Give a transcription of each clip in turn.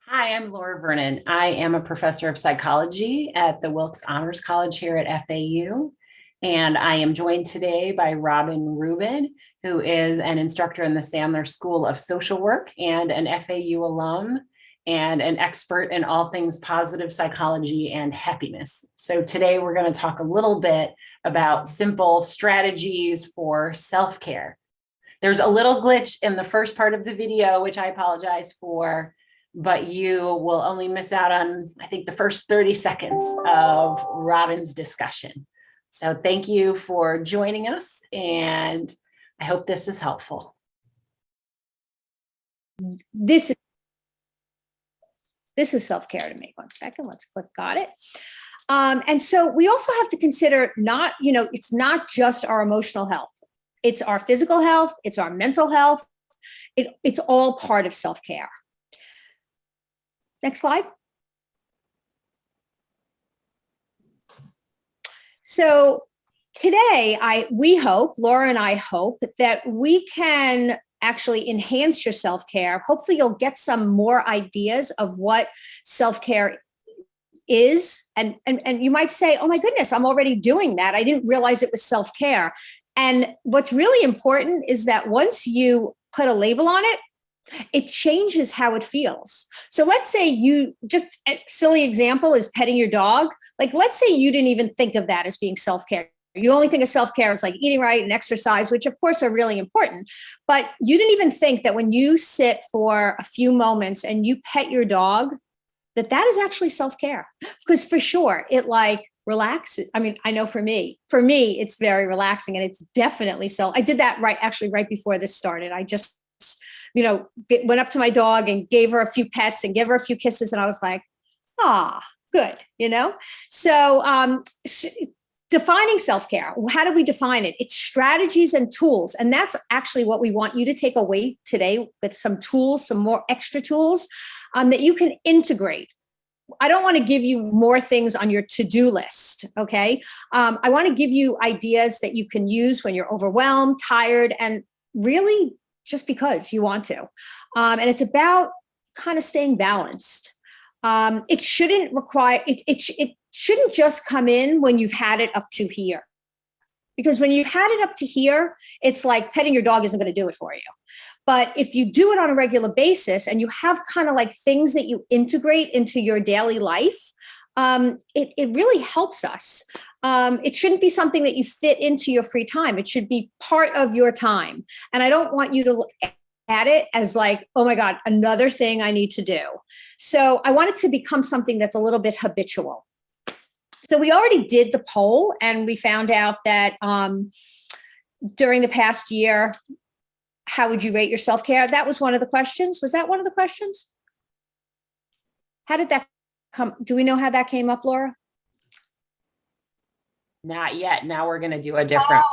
Hi, I'm Laura Vernon. I am a professor of psychology at the Wilkes Honors College here at FAU. And I am joined today by Robin Rubin, who is an instructor in the Sandler School of Social Work and an FAU alum and an expert in all things positive psychology and happiness. So today we're going to talk a little bit about simple strategies for self-care. There's a little glitch in the first part of the video, which I apologize for, but you will only miss out on, I think, the first 30 seconds of Robin's discussion. So thank you for joining us, and I hope this is helpful. This is self-care to me. 1 second, let's click, got it. And so we also have to consider it's not just our emotional health. It's our physical health, it's our mental health. It's all part of self-care. Next slide. So today, Laura and I hope that we can actually enhance your self-care. Hopefully you'll get some more ideas of what self-care is. And you might say, oh my goodness, I'm already doing that. I didn't realize it was self-care. And what's really important is that once you put a label on it, it changes how it feels. So let's say just a silly example is petting your dog. Like, let's say you didn't even think of that as being self-care. You only think of self-care as like eating right and exercise, which of course are really important. But you didn't even think that when you sit for a few moments and you pet your dog, that is actually self-care. Because for sure, it like relaxes. I mean, I know for me, it's very relaxing, and it's definitely I did that right before this started. I just went up to my dog and gave her a few pets and gave her a few kisses. And I was like, good, So defining self-care, how do we define it? It's strategies and tools. And that's actually what we want you to take away today, with some tools, some more extra tools that you can integrate. I don't want to give you more things on your to-do list, okay? I want to give you ideas that you can use when you're overwhelmed, tired, and really just because you want to. And it's about kind of staying balanced. It shouldn't require, it shouldn't just come in when you've had it up to here. Because when you've had it up to here, it's like petting your dog isn't going to do it for you. But if you do it on a regular basis and you have kind of like things that you integrate into your daily life, it really helps us. It shouldn't be something that you fit into your free time. It should be part of your time. And I don't want you to look at it as like, oh my God, another thing I need to do. So I want it to become something that's a little bit habitual. So we already did the poll, and we found out that during the past year, how would you rate your self-care? That was one of the questions. Was that one of the questions? How did that come? Do we know how that came up, Laura? Not yet. Now we're going to do a different.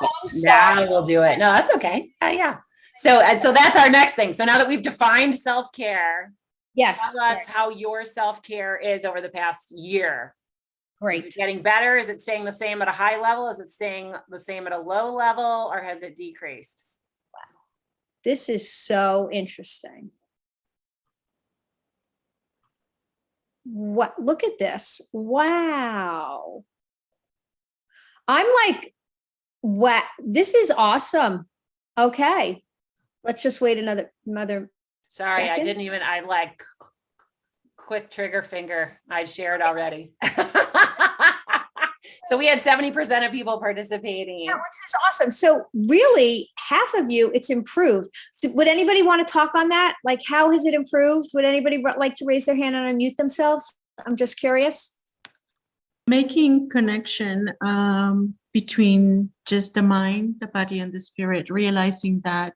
Now we'll do it. No, that's okay. Yeah. So that's our next thing. So now that we've defined self-care, yes, tell us how your self-care is over the past year. Great. Is it getting better? Is it staying the same at a high level? Is it staying the same at a low level, or has it decreased? Wow. This is so interesting. What? Look at this. Wow. I'm like, what? This is awesome. Okay. Let's just wait another Sorry, second. I like quick trigger finger. I shared already. So we had 70% of people participating. Yeah, which is awesome. So really, half of you, it's improved. Would anybody want to talk on that? Like, how has it improved? Would anybody like to raise their hand and unmute themselves? I'm just curious. Making connection between just the mind, the body, and the spirit, realizing that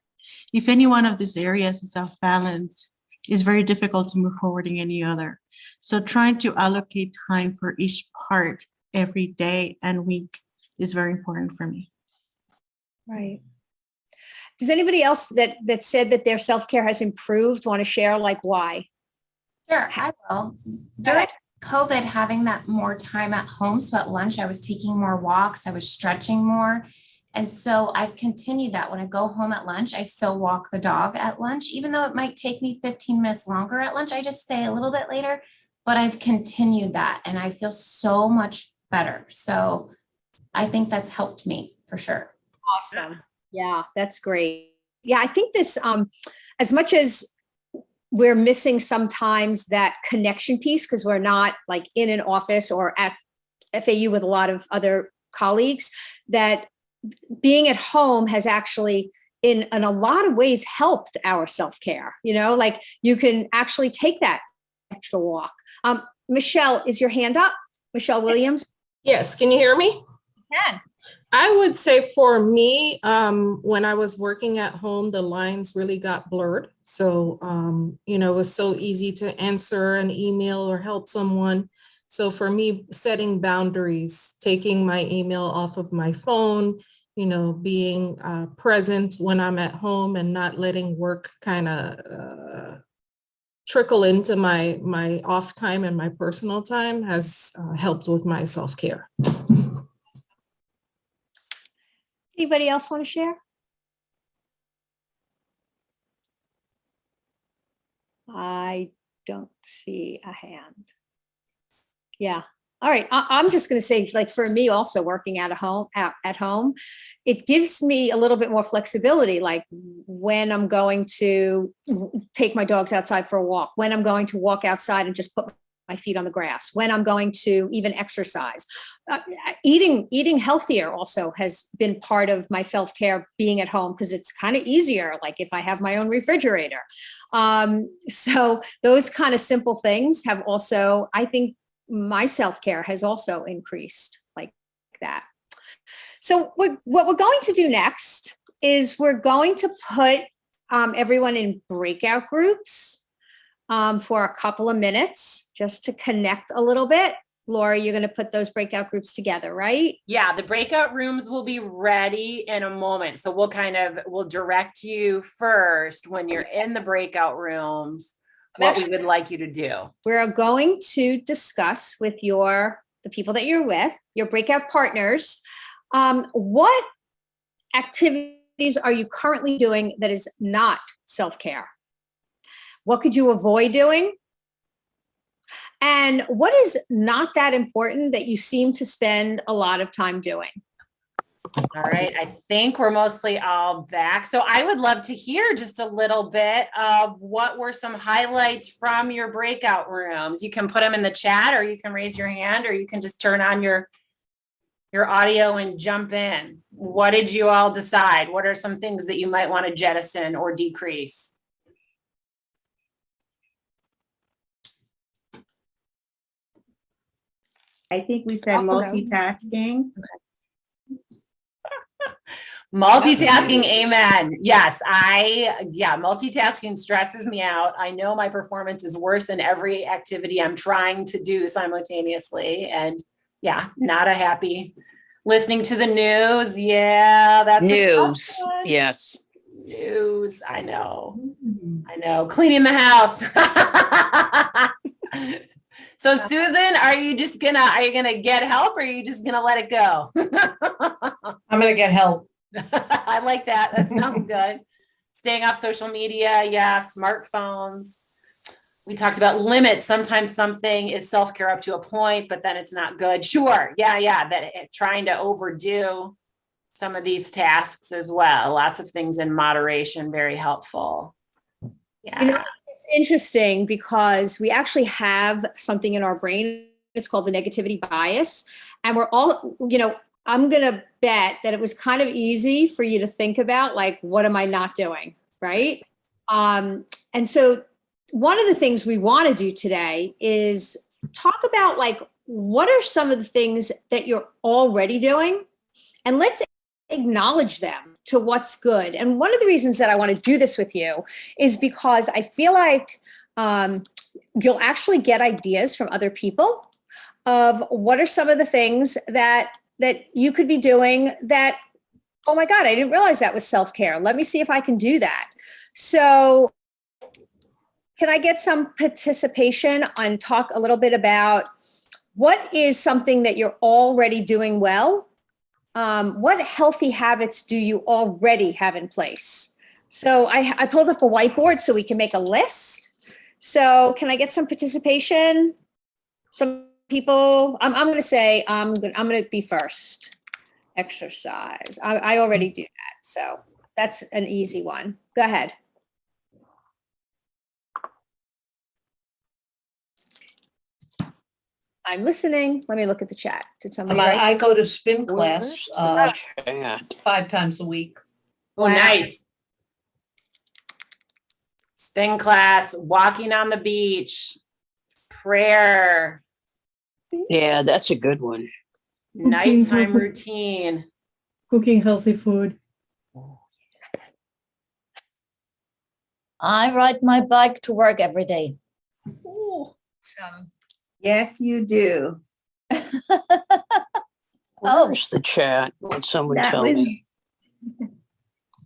if any one of these areas is off balance, it's very difficult to move forward in any other. So trying to allocate time for each part every day and week is very important for me. Right. Does anybody else that said that their self-care has improved want to share, like, why? Sure, I will. During COVID, having that more time at home, so at lunch I was taking more walks, I was stretching more, And so I've continued that. When I go home at lunch, I still walk the dog at lunch, even though it might take me 15 minutes longer at lunch. I just stay a little bit later, but I've continued that and I feel so much better. So I think that's helped me for sure. Awesome. Yeah, that's great. Yeah, I think this, as much as we're missing sometimes that connection piece because we're not like in an office or at FAU with a lot of other colleagues, that being at home has actually in a lot of ways helped our self-care. You know, like you can actually take that extra walk. Michelle, is your hand up? Michelle Williams? Yes, can you hear me? Can. I would say for me, when I was working at home, the lines really got blurred. So, it was so easy to answer an email or help someone. So for me, setting boundaries, taking my email off of my phone, being present when I'm at home and not letting work kind of trickle into my off time and my personal time has helped with my self-care. Anybody else want to share? I don't see a hand. Yeah. All right. I'm just going to say, like, for me also working at home, it gives me a little bit more flexibility. Like when I'm going to take my dogs outside for a walk, when I'm going to walk outside and just put my feet on the grass, when I'm going to even exercise. Eating healthier also has been part of my self-care being at home because it's kind of easier, like if I have my own refrigerator. So those kind of simple things have also, I think my self-care has also increased like that. So what we're going to do next is we're going to put everyone in breakout groups for a couple of minutes just to connect a little bit. Laura, you're going to put those breakout groups together, right? Yeah, the breakout rooms will be ready in a moment. So we'll direct you first when you're in the breakout rooms, what we would like you to do. We're going to discuss with the people that you're with, your breakout partners, what activities are you currently doing that is not self-care? What could you avoid doing? And what is not that important that you seem to spend a lot of time doing? All right, I think we're mostly all back. So I would love to hear just a little bit of what were some highlights from your breakout rooms. You can put them in the chat, or you can raise your hand, or you can just turn on your audio and jump in. What did you all decide? What are some things that you might want to jettison or decrease? I think we said multitasking. Multitasking, amen. Yes, multitasking stresses me out. I know my performance is worse in every activity I'm trying to do simultaneously. And not a happy. Listening to the news. Yeah, that's news. Yes. News. I know. Cleaning the house. So Susan, are you gonna get help, or are you just gonna let it go? I'm gonna get help. I like that. That sounds good. Staying off social media. Yeah. Smartphones. We talked about limits. Sometimes something is self-care up to a point, but then it's not good. Sure. Yeah. Trying to overdo some of these tasks as well. Lots of things in moderation, very helpful. Yeah. It's interesting because we actually have something in our brain. It's called the negativity bias. And we're all, I'm going to bet that it was kind of easy for you to think about, like, what am I not doing? Right. And so one of the things we want to do today is talk about, like, what are some of the things that you're already doing? And let's acknowledge them to what's good. And one of the reasons that I want to do this with you is because I feel like you'll actually get ideas from other people of what are some of the things that you could be doing that, oh my God, I didn't realize that was self-care. Let me see if I can do that. So can I get some participation and talk a little bit about what is something that you're already doing well What healthy habits do you already have in place? So I pulled up a whiteboard so we can make a list. So can I get some participation from people? I'm going to say I'm going to be first. Exercise. I already do that, so that's an easy one. Go ahead. I'm listening. Let me look at the chat. Did somebody write? I go to spin class Where's the chat? 5 times a week. Oh, Wow. nice. Spin class, walking on the beach, prayer, Yeah, that's a good one. nighttime routine. Cooking healthy food. I ride my bike to work every day. Some. Yes, you do. Oh. Where's the chat? Would someone That tell was- me?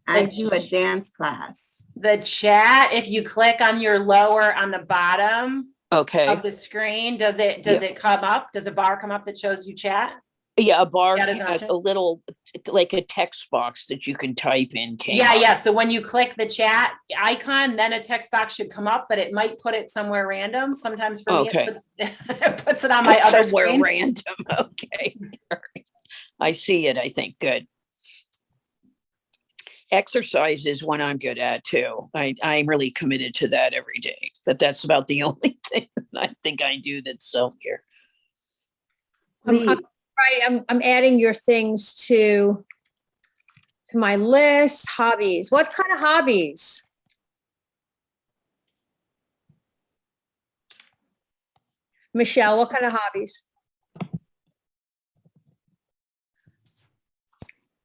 I do a dance class. The chat, if you click on your lower on the bottom Okay. of the screen, does it come up? Does a bar come up that shows you chat? Yeah, a bar, That is an option? a little, like a text box that you can type in. came Yeah, up. yeah. So when you click the chat icon, then a text box should come up, but it might put it somewhere random. Sometimes for Okay. me, it puts it on my other Somewhere screen. random. Okay. All right. I see it, I think. Good. Exercise is one I'm good at too. I'm really committed to that every day, but that's about the only thing I think I do that's self-care. I'm adding your things to my list. Hobbies. What kind of hobbies? Michelle, what kind of hobbies?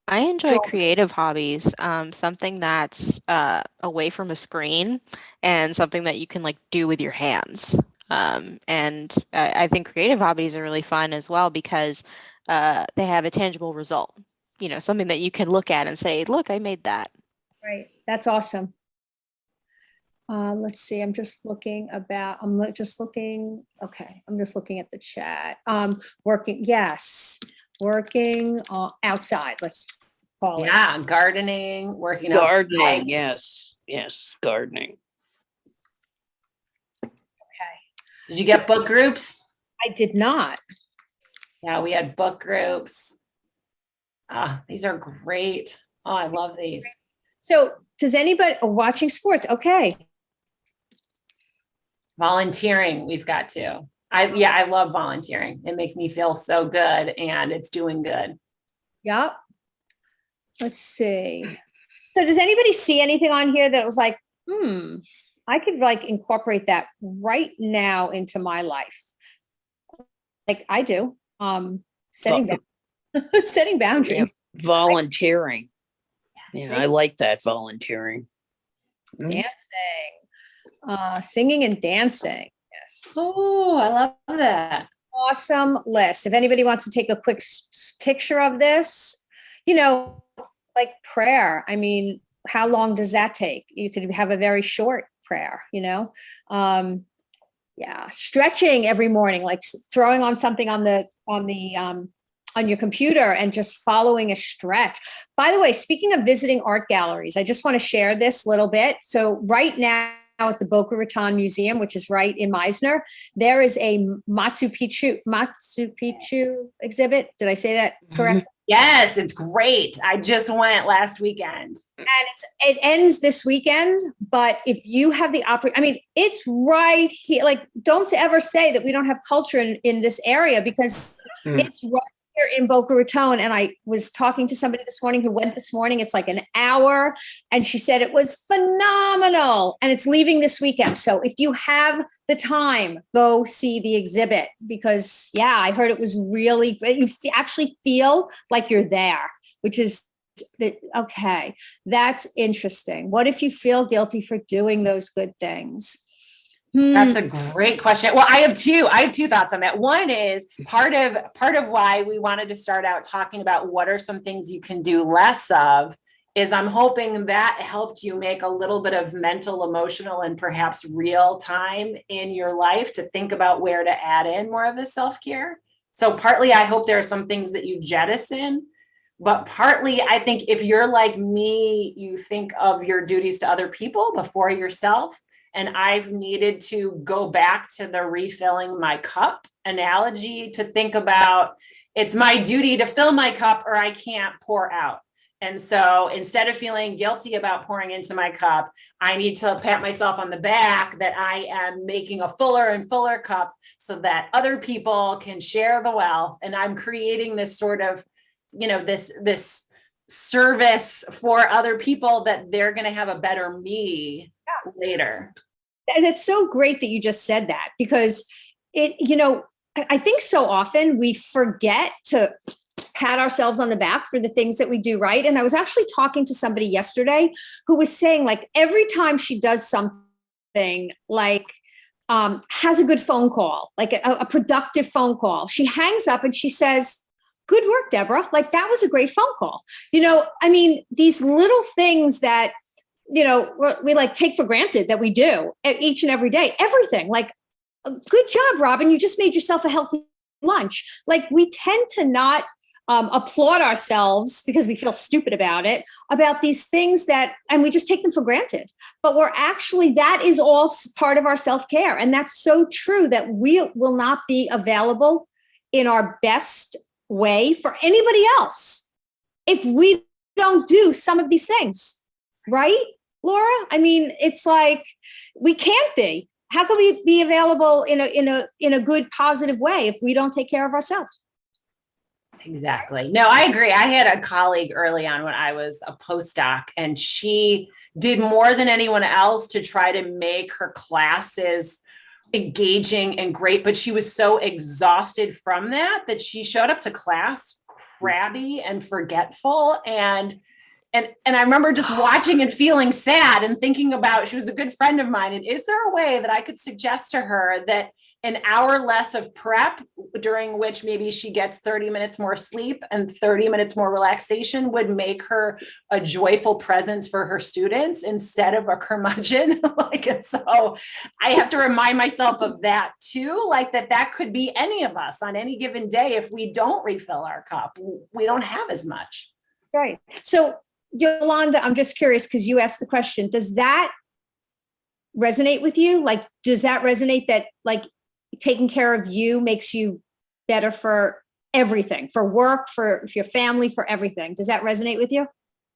I enjoy creative hobbies, something that's away from a screen and something that you can like do with your hands. And I think creative hobbies are really fun as well because they have a tangible result, you know, something that you can look at and say, look, I made that. Right. That's awesome. Let's see. I'm just looking. Okay. I'm just looking at the chat. Working. Yes. Working outside. Let's call it. Yeah, gardening, working Gardening, outside. yes, gardening. Okay. Did you get book groups? I did not. Yeah, we had book groups. These are great. Oh, I love these. So does anybody watching sports? Okay. Volunteering, we've got to. I love volunteering. It makes me feel so good and it's doing good. Yep. Let's see. So does anybody see anything on here that was like, I could like incorporate that right now into my life? Like I do. Setting boundaries. Yeah, volunteering. Yeah, I like that volunteering. Dancing. Singing and dancing. Yes. Oh, I love that. Awesome list. If anybody wants to take a quick picture of this, you know, like prayer. I mean, how long does that take? You could have a very short prayer, you know? Yeah. Stretching every morning, like throwing on something on your computer and just following a stretch. By the way, speaking of visiting art galleries, I just want to share this little bit. So right now, at the Boca Raton Museum, which is right in Meisner, there is a Machu Picchu exhibit. Did I say that correct? Yes, it's great. I just went last weekend. And it ends this weekend, but if you have the opportunity, I mean, it's right here. Like, don't ever say that we don't have culture in this area because it's right here in Boca Raton. And I was talking to somebody this morning who went this morning. It's like an hour. And she said it was phenomenal. And it's leaving this weekend. So if you have the time, go see the exhibit because, yeah, I heard it was really great. You actually feel like you're there, which is okay. That's interesting. What if you feel guilty for doing those good things? That's a great question. Well, I have two thoughts on that. One is part of why we wanted to start out talking about what are some things you can do less of is I'm hoping that helped you make a little bit of mental, emotional, and perhaps real time in your life to think about where to add in more of the self-care. So partly I hope there are some things that you jettison, But partly, I think if you're like me, you think of your duties to other people before yourself. And I've needed to go back to the refilling my cup analogy to think about it's my duty to fill my cup or I can't pour out. And so instead of feeling guilty about pouring into my cup, I need to pat myself on the back that I am making a fuller and fuller cup so that other people can share the wealth. And I'm creating this sort of, this service for other people that they're going to have a better me later. And it's so great that you just said that, because I think so often we forget to pat ourselves on the back for the things that we do right. And I was actually talking to somebody yesterday who was saying, like, every time she does something, like has a good phone call, like a productive phone call, she hangs up and she says, "Good work, Deborah. Like, that was a great phone call." These little things that, we like take for granted that we do each and every day, everything, like, "Good job, Robin. You just made yourself a healthy lunch." Like, we tend to not applaud ourselves because we feel stupid about it, about these things and we just take them for granted. But that is all part of our self-care. And that's so true, that we will not be available in our best way for anybody else if we don't do some of these things. Right, Laura? It's like, we can't be. How can we be available in a good, positive way if we don't take care of ourselves? Exactly. No, I agree. I had a colleague early on when I was a postdoc, and she did more than anyone else to try to make her classes engaging and great, but she was so exhausted from that she showed up to class crabby and forgetful. And I remember just watching and feeling sad and thinking about, she was a good friend of mine. And is there a way that I could suggest to her that an hour less of prep, during which maybe she gets 30 minutes more sleep and 30 minutes more relaxation, would make her a joyful presence for her students instead of a curmudgeon? And so I have to remind myself of that too, like that could be any of us on any given day. If we don't refill our cup, we don't have as much. Right. So Yolanda, I'm just curious, because you asked the question, does that resonate with you? Like, does that resonate that, like, taking care of you makes you better for everything, for work, for your family, for everything? Does that resonate with you?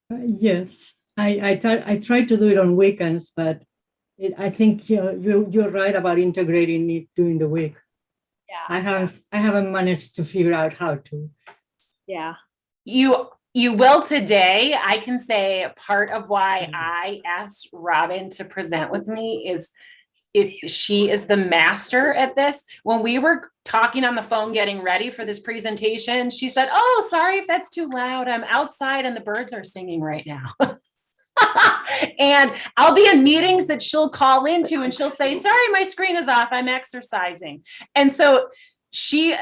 Yes, I try to do it on weekends, but I think you're right about integrating it during the week. Yeah, I haven't managed to figure out how to. Yeah. You will today. I can say part of why I asked Robin to present with me is she is the master at this. When we were talking on the phone getting ready for this presentation, she said, "Oh, sorry if that's too loud. I'm outside and the birds are singing right now." And I'll be in meetings that she'll call into and she'll say, "Sorry, my screen is off. I'm exercising." And so she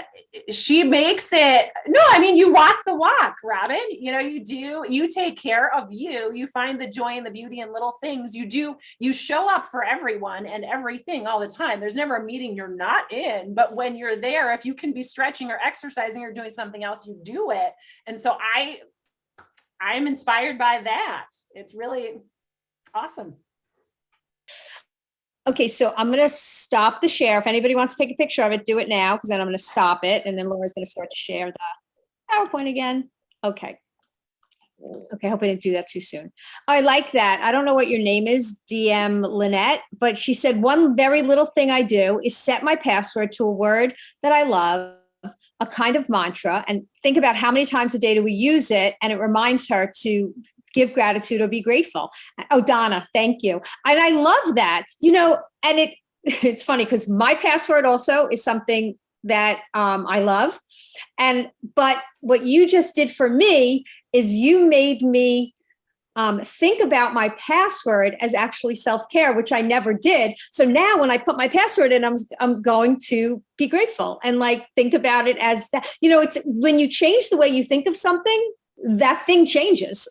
makes it, you walk the walk, Robin. You take care of you find the joy and the beauty in little things. You show up for everyone and everything all the time. There's never a meeting you're not in, but when you're there, if you can be stretching or exercising or doing something else, you do it. And so I'm inspired by that. It's really awesome. Okay, so I'm going to stop the share. If anybody wants to take a picture of it, do it now, because then I'm going to stop it. And then Laura's going to start to share the PowerPoint again. Okay. Okay, I hope I didn't do that too soon. I like that. I don't know what your name is, DM Lynette, but she said, "One very little thing I do is set my password to a word that I love, a kind of mantra, and think about how many times a day do we use it, and it reminds her to give gratitude or be grateful." Oh, Donna, thank you. And I love that, and it's funny because my password also is something that I love. But what you just did for me is you made me think about my password as actually self-care, which I never did. So now when I put my password in, I'm going to be grateful and think about it as that, it's when you change the way you think of something, that thing changes.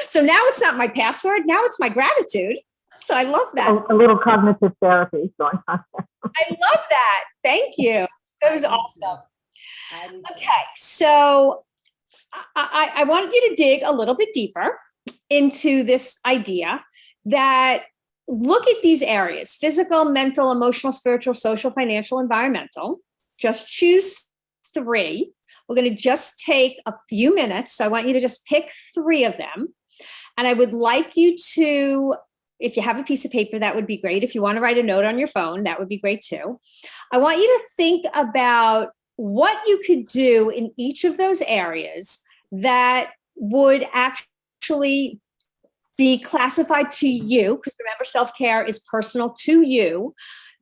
So now it's not my password. Now it's my gratitude. So I love that. A little cognitive therapy going on there. I love that. Thank you. That was awesome. Okay. So I want you to dig a little bit deeper into this idea that look at these areas: physical, mental, emotional, spiritual, social, financial, environmental. Just choose 3. We're going to just take a few minutes. So I want you to just pick 3 of them. And I would like you to, if you have a piece of paper, that would be great. If you want to write a note on your phone, that would be great too. I want you to think about what you could do in each of those areas that would actually be classified to you, because remember, self-care is personal to you.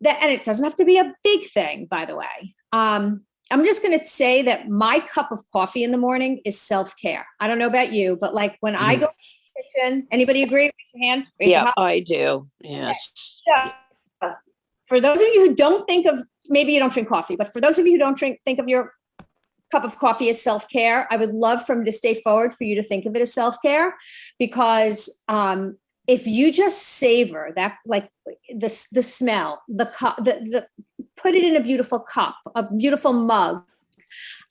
And it doesn't have to be a big thing, by the way. I'm just going to say that my cup of coffee in the morning is self-care. I don't know about you, but like when I go to the kitchen, anybody agree? Raise your hand. Raise your Yeah, hand. I do. Yes. Okay. So, for those of you who don't think of, maybe you don't drink coffee, but for those of you who don't think of your cup of coffee as self-care, I would love from this day forward for you to think of it as self-care, because if you just savor that, like the smell, the cup, the put it in a beautiful cup, a beautiful mug.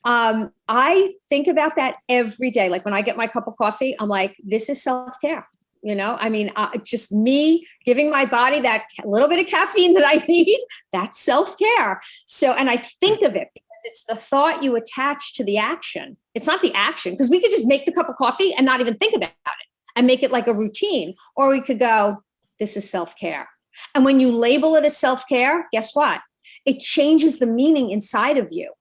I think about that every day. Like when I get my cup of coffee, I'm like, this is self-care. You know, I mean, just me giving my body that little bit of caffeine that I need, that's self-care. So, and I think of it because it's the thought you attach to the action. It's not the action, because we could just make the cup of coffee and not even think about it and make it like a routine. Or we could go, this is self-care. And when you label it as self-care, guess what? It changes the meaning inside of you.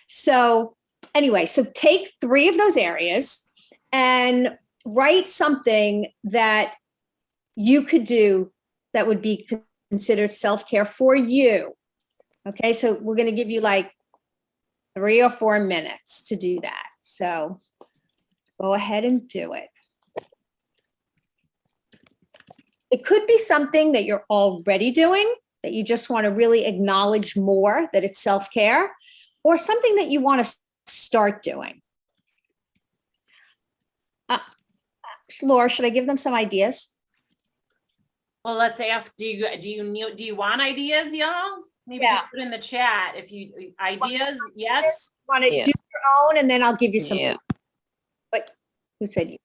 So anyway, so take 3 of those areas and write something that you could do that would be considered self-care for you. Okay, so we're going to give you like 3 or 4 minutes to do that. So go ahead and do it. It could be something that you're already doing, that you just want to really acknowledge more that it's self-care, or something that you want to start doing. Laura, should I give them some ideas? Well, let's ask, do you want ideas, y'all? Maybe Yeah. just put in the chat if you ideas. Yes. Want to Yeah. do your own, and then I'll give you some. Yeah. But who said you?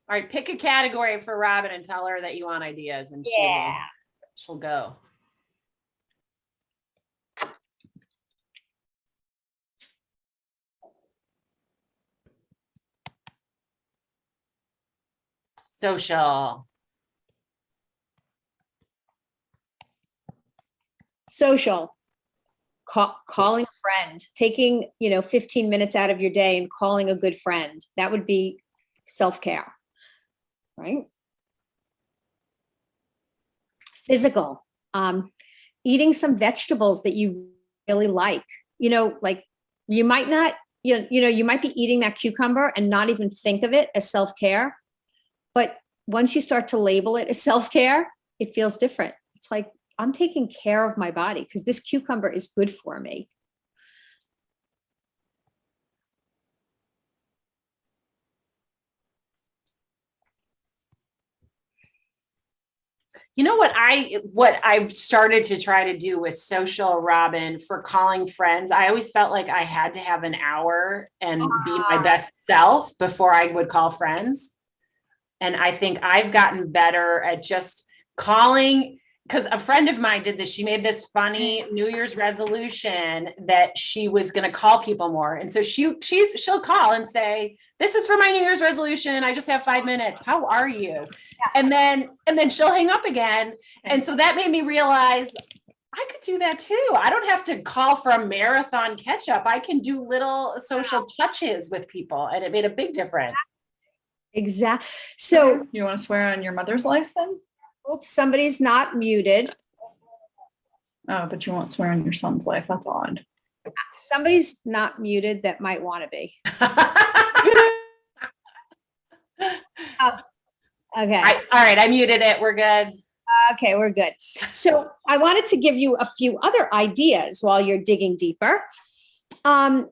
All right, pick a category for Robin and tell her that you want ideas, and she'll go. Social. Social. Calling a friend, taking 15 minutes out of your day and calling a good friend. That would be self-care, right? Physical. Eating some vegetables that you really like. Like you might not, you might be eating that cucumber and not even think of it as self-care. But once you start to label it as self-care, it feels different. It's like, I'm taking care of my body because this cucumber is good for me. You know what I started to try to do with social, Robin, for calling friends. I always felt like I had to have an hour and be my best self before I would call friends. And I think I've gotten better at just calling, because a friend of mine did this. She made this funny New Year's resolution that she was going to call people more. And so she'll call and say, this is for my New Year's resolution. I just have 5 minutes. How are you? And then she'll hang up again. And so that made me realize I could do that too. I don't have to call for a marathon catch up. I can do little social touches with people, and it made a big difference. Exactly. So you want to swear on your mother's life then? Oops, somebody's not muted. Oh, but you won't swear on your son's life. That's odd. Somebody's not muted that might want to be. Okay. All right, I muted it. We're good. Okay, we're good. So I wanted to give you a few other ideas while you're digging deeper. I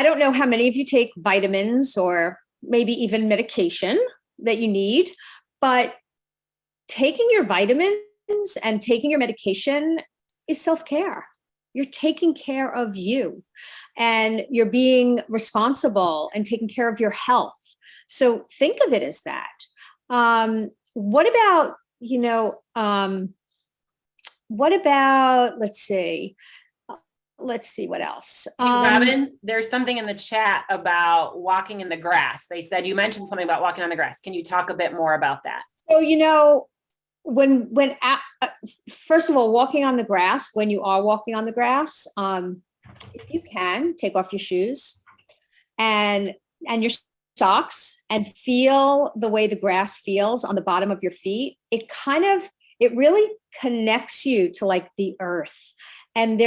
don't know how many of you take vitamins or maybe even medication that you need, but taking your vitamins and taking your medication is self-care. you're taking care of you, and you're being responsible and taking care of your health. So think of it as that. What about, let's see what else. Hey, Robin, there's something in the chat about walking in the grass. They said you mentioned something about walking on the grass. Can you talk a bit more about that? So, first of all, walking on the grass, when you are walking on the grass, if you can, take off your shoes and your socks and feel the way the grass feels on the bottom of your feet. It really connects you to like the earth. And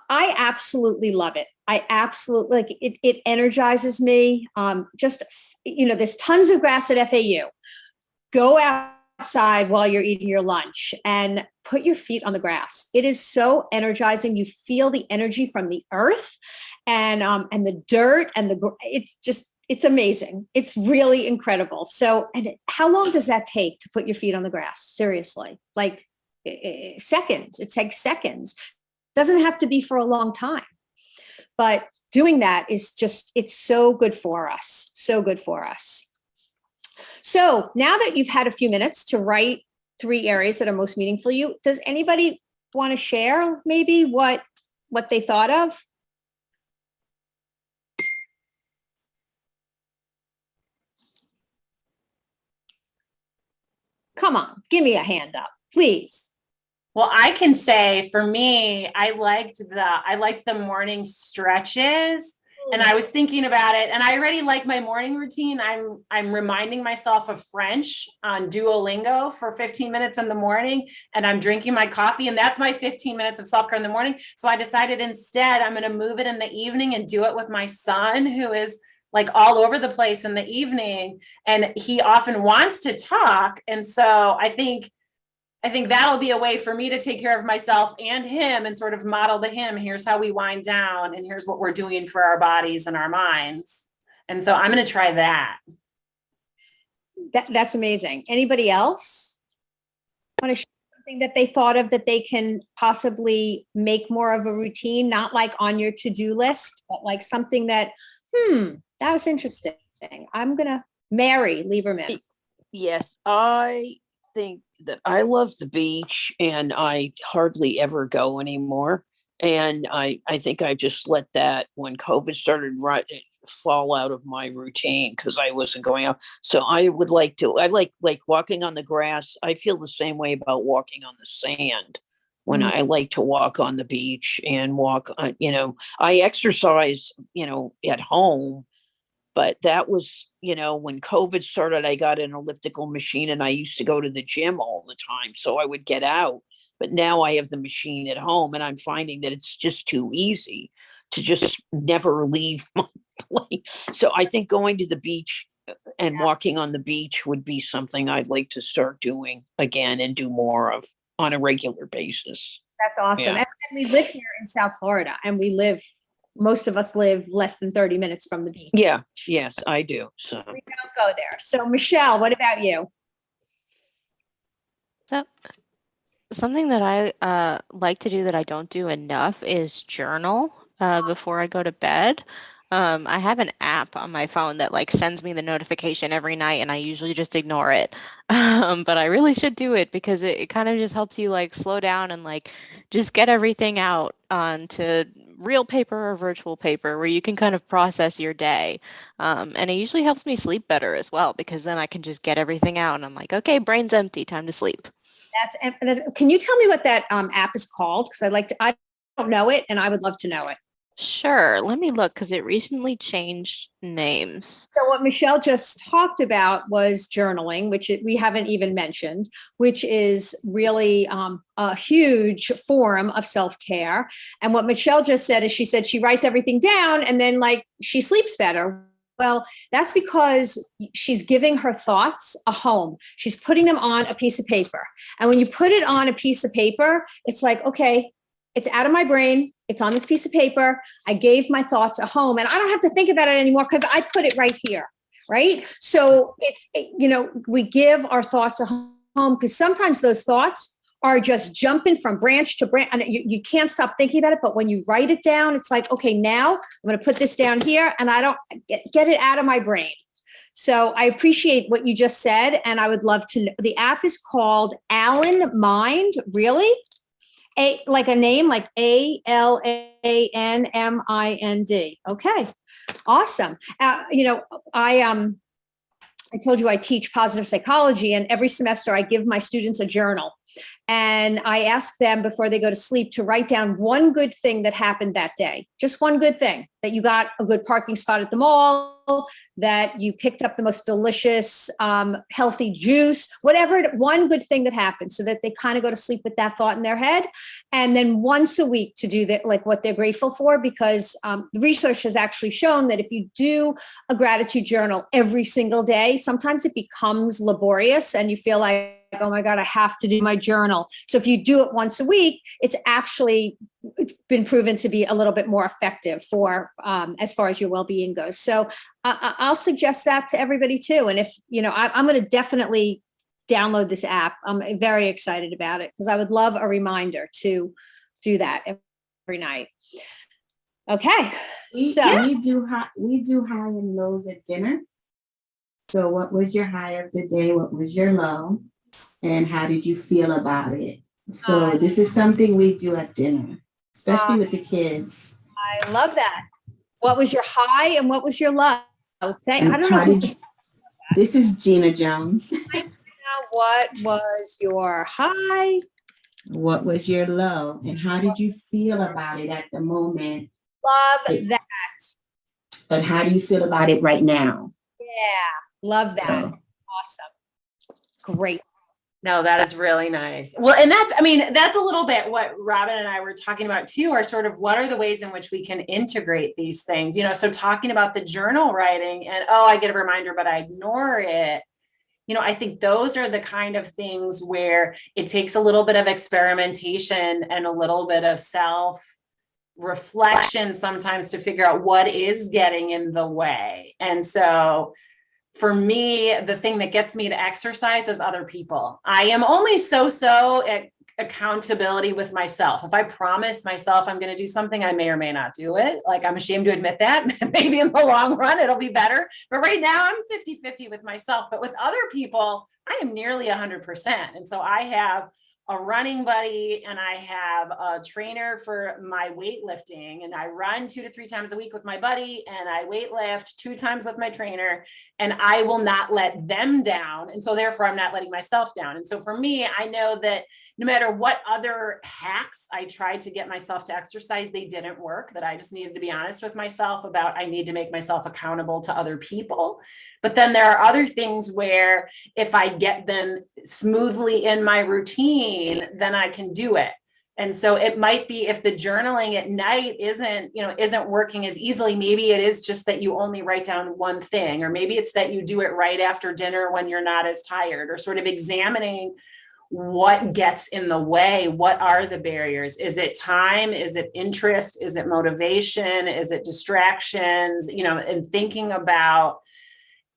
I absolutely love it. I absolutely like it. It energizes me. There's tons of grass at FAU. Go outside while you're eating your lunch and put your feet on the grass. It is so energizing. You feel the energy from the earth and the dirt and it's amazing. It's really incredible. So, and how long does that take to put your feet on the grass? Seriously, like seconds. It takes seconds. Doesn't have to be for a long time, but doing that is it's so good for us. So good for us. So now that you've had a few minutes to write 3 areas that are most meaningful to you, does anybody want to share maybe what they thought of? Come on, give me a hand up, please. Well, I can say for me, I liked the morning stretches. And I was thinking about it, and I already like my morning routine. I'm reminding myself of French on Duolingo for 15 minutes in the morning, and I'm drinking my coffee, and that's my 15 minutes of self-care in the morning. So I decided instead I'm going to move it in the evening and do it with my son, who is like all over the place in the evening, and he often wants to talk. And so I think that'll be a way for me to take care of myself and him and sort of model to him, here's how we wind down and here's what we're doing for our bodies and our minds. And so I'm going to try that. That's amazing. Anybody else want to share something that they thought of that they can possibly make more of a routine, not like on your to-do list, but like something that, that was interesting. I'm going to Mary Lieberman. Yes, I think that I love the beach, and I hardly ever go anymore. And I think I just let that, when COVID started, fall out of my routine because I wasn't going out. So I like walking on the grass. I feel the same way about walking on the sand. When I like to walk on the beach and walk on, I exercise, at home. But that was, when COVID started, I got an elliptical machine, and I used to go to the gym all the time. So I would get out. But now I have the machine at home, and I'm finding that it's just too easy to just never leave my place. So I think going to the beach and walking on the beach would be something I'd like to start doing again and do more of on a regular basis. That's awesome. Yeah. And we live here in South Florida, and most of us live less than 30 minutes from the beach. Yeah. Yes, I do. So we don't go there. So Michelle, what about you? So something that I like to do that I don't do enough is journal before I go to bed. I have an app on my phone that like sends me the notification every night, and I usually just ignore it. But I really should do it because it kind of just helps you like slow down and like just get everything out onto real paper or virtual paper where you can kind of process your day. And it usually helps me sleep better as well, because then I can just get everything out and I'm like, okay, brain's empty, time to sleep. Can you tell me what that app is called? Because I don't know it, and I would love to know it. Sure. Let me look, because it recently changed names. So what Michelle just talked about was journaling, which we haven't even mentioned, which is really a huge form of self-care. And what Michelle just said is she writes everything down, and then like she sleeps better. Well, that's because she's giving her thoughts a home. She's putting them on a piece of paper. And when you put it on a piece of paper, it's like, okay, it's out of my brain. It's on this piece of paper. I gave my thoughts a home, and I don't have to think about it anymore because I put it right here, right? So it's, we give our thoughts a home because sometimes those thoughts are just jumping from branch to branch, and you can't stop thinking about it. But when you write it down, it's like, okay, now I'm going to put this down here, and I don't get it out of my brain. So I appreciate what you just said, and I would love to know. The app is called Alan Mind. Really? Like a name, like ALANMIND. Okay, awesome. I told you I teach positive psychology, and every semester I give my students a journal, and I ask them before they go to sleep to write down one good thing that happened that day. Just one good thing, that you got a good parking spot at the mall, that you picked up the most delicious, healthy juice, whatever, one good thing that happened, so that they kind of go to sleep with that thought in their head. And then once a week to do that, like what they're grateful for, because the research has actually shown that if you do a gratitude journal every single day, sometimes it becomes laborious and you feel like, oh my God, I have to do my journal. So if you do it once a week, it's actually been proven to be a little bit more effective for as far as your well-being goes. So I'll suggest that to everybody too. And if, I'm going to definitely download this app. I'm very excited about it because I would love a reminder to do that every night. Okay. We do high and lows at dinner. So what was your high of the day? What was your low? And how did you feel about it? So this is something we do at dinner, especially with the kids. I love that. What was your high and what was your low? I don't know. This is Gina Jones. What was your high? What was your low? And how did you feel about it at the moment? Love that. And how do you feel about it right now? Yeah, love that. Awesome. Great. No, that is really nice. Well, and that's a little bit what Robin and I were talking about too, are sort of what are the ways in which we can integrate these things, so talking about the journal writing and, I get a reminder, but I ignore it. I think those are the kind of things where it takes a little bit of experimentation and a little bit of self-reflection sometimes to figure out what is getting in the way. And so for me, the thing that gets me to exercise is other people. I am only so at accountability with myself. If I promise myself I'm going to do something, I may or may not do it. Like, I'm ashamed to admit that. Maybe in the long run, it'll be better. But right now I'm 50-50 with myself. But with other people, I am nearly 100%. And so I have a running buddy and I have a trainer for my weightlifting, and I run 2 to 3 times a week with my buddy, and I weightlift 2 times with my trainer, and I will not let them down. And so therefore I'm not letting myself down. And so for me, I know that no matter what other hacks I tried to get myself to exercise, they didn't work, that I just needed to be honest with myself about, I need to make myself accountable to other people. But then there are other things where if I get them smoothly in my routine, then I can do it. And so it might be, if the journaling at night isn't working as easily, maybe it is just that you only write down one thing, or maybe it's that you do it right after dinner when you're not as tired, or sort of examining what gets in the way. What are the barriers? Is it time? Is it interest? Is it motivation? Is it distractions? And thinking about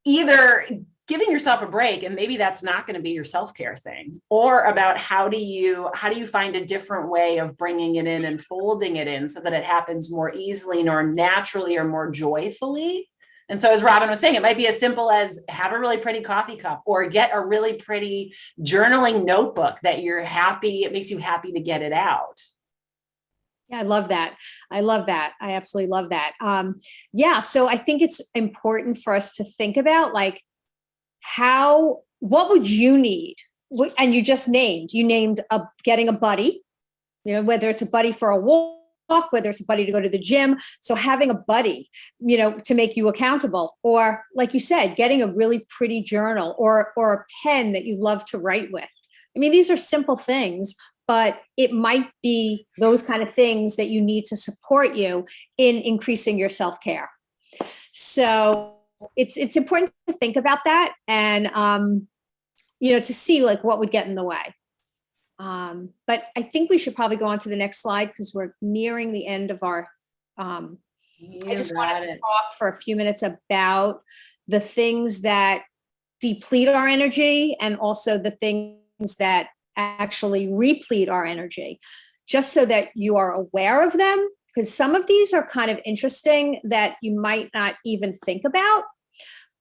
either giving yourself a break, and maybe that's not going to be your self-care thing, or about how do you find a different way of bringing it in and folding it in so that it happens more easily, more naturally, or more joyfully. And so, as Robin was saying, it might be as simple as have a really pretty coffee cup, or get a really pretty journaling notebook that it makes you happy to get it out. Yeah, I love that. I absolutely love that. So I think it's important for us to think about, like, what would you need? And you named getting a buddy, whether it's a buddy for a walk, whether it's a buddy to go to the gym. So having a buddy, to make you accountable, or like you said, getting a really pretty journal or a pen that you love to write with. I mean, these are simple things, but it might be those kind of things that you need to support you in increasing your self-care. So it's important to think about that, and to see like what would get in the way. But I think we should probably go on to the next slide because we're nearing the end of our. I just want to talk for a few minutes about the things that deplete our energy, and also the things that actually replete our energy, just so that you are aware of them, because some of these are kind of interesting that you might not even think about.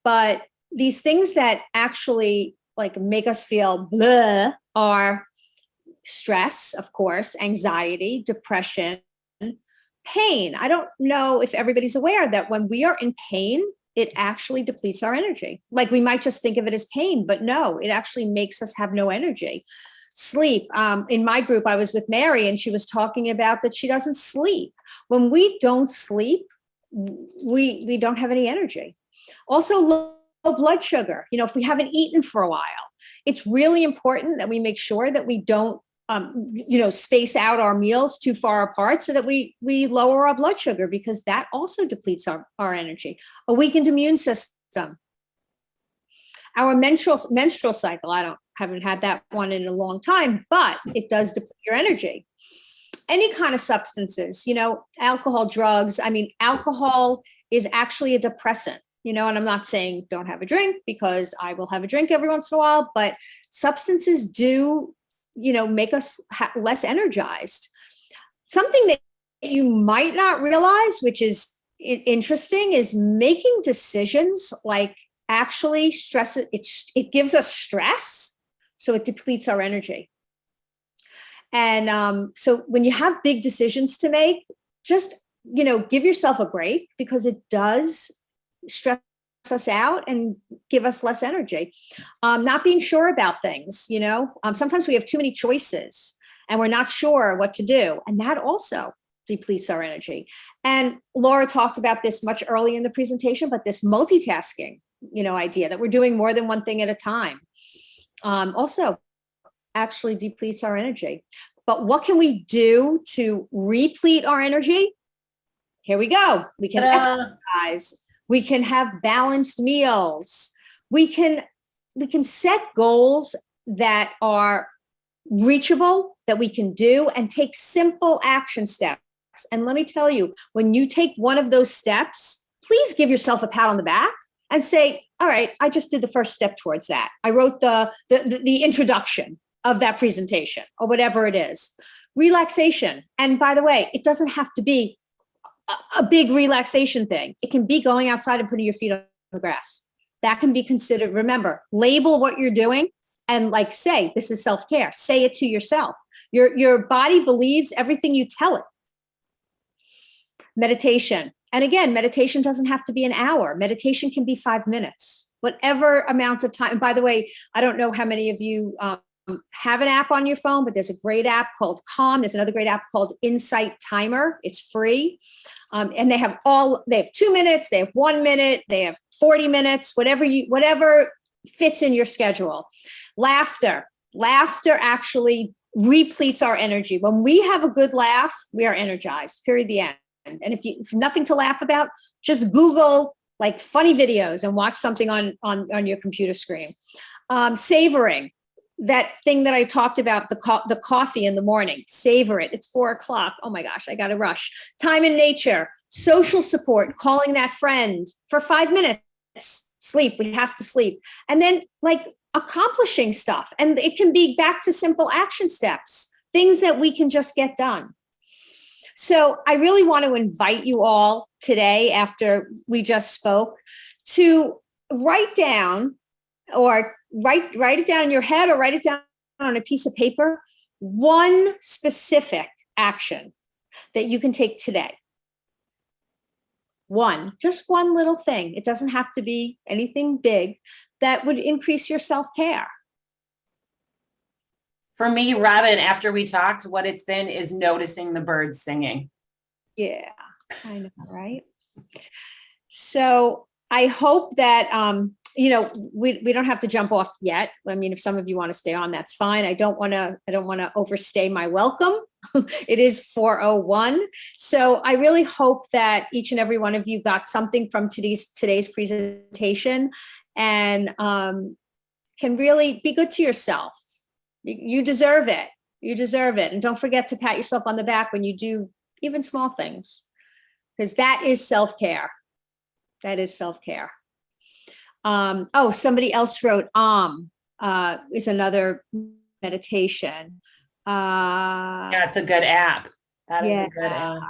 But these things that actually like make us feel blah are stress, of course, anxiety, depression, pain. I don't know if everybody's aware that when we are in pain, it actually depletes our energy. Like we might just think of it as pain, but no, it actually makes us have no energy. Sleep. In my group, I was with Mary and she was talking about that she doesn't sleep. When we don't sleep, we don't have any energy. Also, low blood sugar. You know, if we haven't eaten for a while, it's really important that we make sure that we don't space out our meals too far apart so that we lower our blood sugar, because that also depletes our energy. A weakened immune system. Our menstrual cycle, haven't had that one in a long time, but it does deplete your energy. Any kind of substances, alcohol, drugs. I mean, alcohol is actually a depressant, and I'm not saying don't have a drink, because I will have a drink every once in a while, but substances do, make us less energized. Something that you might not realize, which is interesting, is making decisions like actually stress. It gives us stress, so it depletes our energy. And so when you have big decisions to make, just, give yourself a break, because it does stress us out and give us less energy. Not being sure about things, sometimes we have too many choices and we're not sure what to do. And that also depletes our energy. And Laura talked about this much earlier in the presentation, but this multitasking, idea that we're doing more than one thing at a time, also actually depletes our energy. But what can we do to replete our energy? Here we go. We can exercise. We can have balanced meals. We can set goals that are reachable, that we can do, and take simple action steps. And let me tell you, when you take one of those steps, please give yourself a pat on the back and say, all right, I just did the first step towards that. I wrote the introduction of that presentation, or whatever it is. Relaxation. And by the way, it doesn't have to be a big relaxation thing. It can be going outside and putting your feet on the grass. That can be considered. Remember, label what you're doing and say, this is self-care. Say it to yourself. Your body believes everything you tell it. Meditation. And again, meditation doesn't have to be an hour. Meditation can be 5 minutes, whatever amount of time. And by the way, I don't know how many of you have an app on your phone, but there's a great app called Calm. There's another great app called Insight Timer. It's free. And they have 2 minutes, they have 1 minute, they have 40 minutes, whatever fits in your schedule. Laughter actually repletes our energy. When we have a good laugh, we are energized, period, the end. And if nothing to laugh about, just Google funny videos and watch something on your computer screen. Savoring. That thing that I talked about, the coffee in the morning, savor it. It's 4:00. Oh my gosh, I got to rush. Time in nature, social support, calling that friend for 5 minutes, sleep. We have to sleep. And then accomplishing stuff. And it can be back to simple action steps, things that we can just get done. So I really want to invite you all today, after we just spoke, to write down, or write it down in your head, or write it down on a piece of paper, one specific action that you can take today. Just one little thing. It doesn't have to be anything big that would increase your self-care. For me, Robin, after we talked, what it's been is noticing the birds singing. Yeah, I know, right? So I hope that, we don't have to jump off yet. I mean, if some of you want to stay on, that's fine. I don't want to overstay my welcome. It is 4:01. So I really hope that each and every one of you got something from today's presentation, and can really be good to yourself. You deserve it. You deserve it. And don't forget to pat yourself on the back when you do even small things, because that is self-care. That is self-care. Somebody else wrote is another meditation. Yeah, it's a good app. That is Yeah. a good app.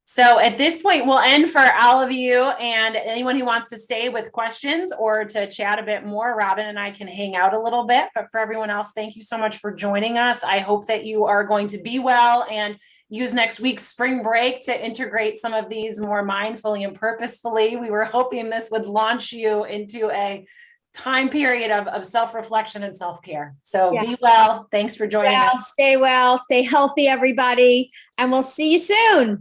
So at this point, we'll end for all of you, and anyone who wants to stay with questions or to chat a bit more, Robin and I can hang out a little bit. But for everyone else, thank you so much for joining us. I hope that you are going to be well and use next week's spring break to integrate some of these more mindfully and purposefully. We were hoping this would launch you into a time period of self-reflection and self-care. So be well. Thanks for joining us. Stay well, stay healthy, everybody, and we'll see you soon.